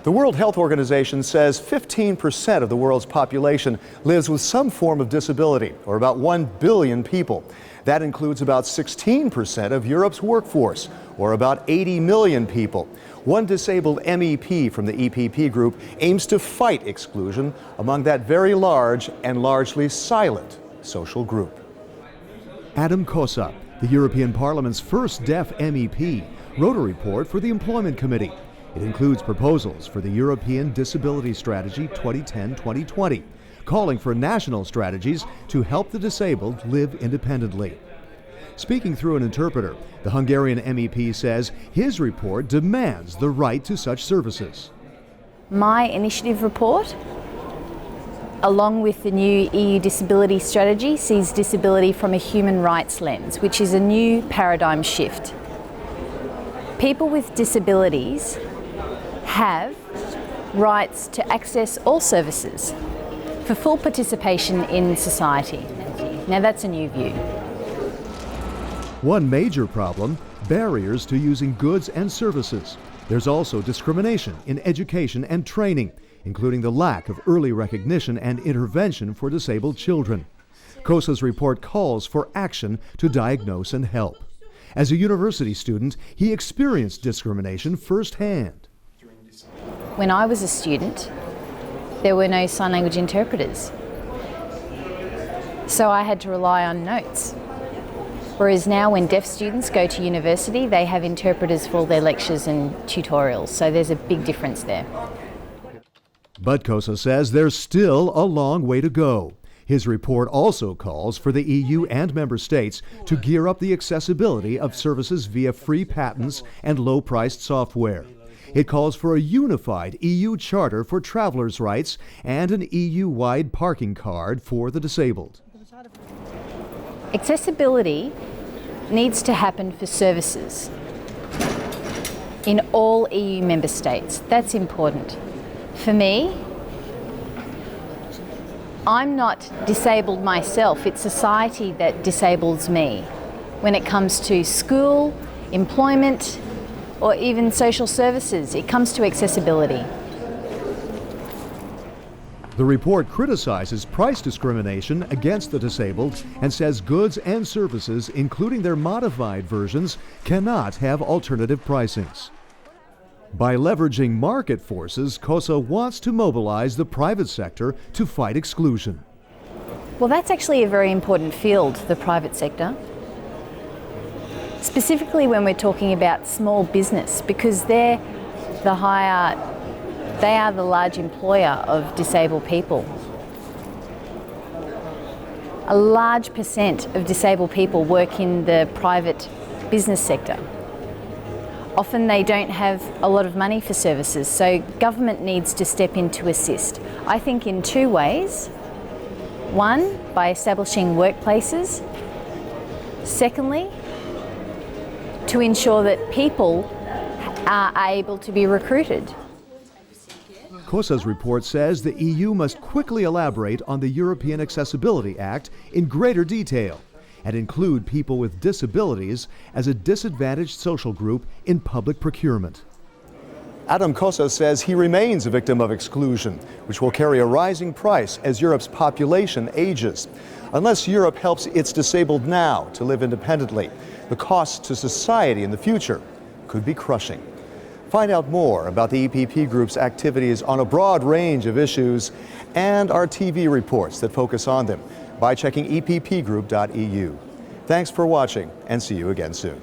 The World Health Organization says 15% of the world's population lives with some form of disability, or about 1 billion people. That includes about 16% of Europe's workforce, or about 80 million people. One disabled MEP from the EPP group aims to fight exclusion among that very large and largely silent social group. Adam Kosa, the European Parliament's first deaf MEP, wrote a report for the Employment Committee. It includes proposals for the European Disability Strategy 2010-2020, calling for national strategies to help the disabled live independently. Speaking through an interpreter, the Hungarian MEP says his report demands the right to such services. My initiative report, along with the new EU Disability Strategy, sees disability from a human rights lens, which is a new paradigm shift. People with disabilities have rights to access all services for full participation in society. Now that's a new view. One major problem, barriers to using goods and services. There's also discrimination in education and training, including the lack of early recognition and intervention for disabled children. Kosa's report calls for action to diagnose and help. As a university student, he experienced discrimination firsthand. When I was a student, there were no sign language interpreters. So I had to rely on notes. Whereas now when deaf students go to university, they have interpreters for all their lectures and tutorials. So there's a big difference there. But Kosa says there's still a long way to go. His report also calls for the EU and member states to gear up the accessibility of services via free patents and low-priced software. It calls for a unified EU charter for travelers' rights and an EU-wide parking card for the disabled. Accessibility needs to happen for services in all EU member states. That's important. For me, I'm not disabled myself. It's society that disables me when it comes to school, employment, or even social services. It comes to accessibility. The report criticizes price discrimination against the disabled and says goods and services, including their modified versions, cannot have alternative pricings. By leveraging market forces, Kosa wants to mobilize the private sector to fight exclusion. Well, that's actually a very important field, the private sector. Specifically when we're talking about small business, because they are the large employer of disabled people. A large percent of disabled people work in the private business sector. Often they don't have a lot of money for services, so government needs to step in to assist. I think in two ways. One, by establishing workplaces. Secondly, to ensure that people are able to be recruited. Kosa's report says the EU must quickly elaborate on the European Accessibility Act in greater detail and include people with disabilities as a disadvantaged social group in public procurement. Adam Kosa says he remains a victim of exclusion, which will carry a rising price as Europe's population ages. Unless Europe helps its disabled now to live independently, the costs to society in the future could be crushing. Find out more about the EPP Group's activities on a broad range of issues and our TV reports that focus on them by checking eppgroup.eu. Thanks for watching and see you again soon.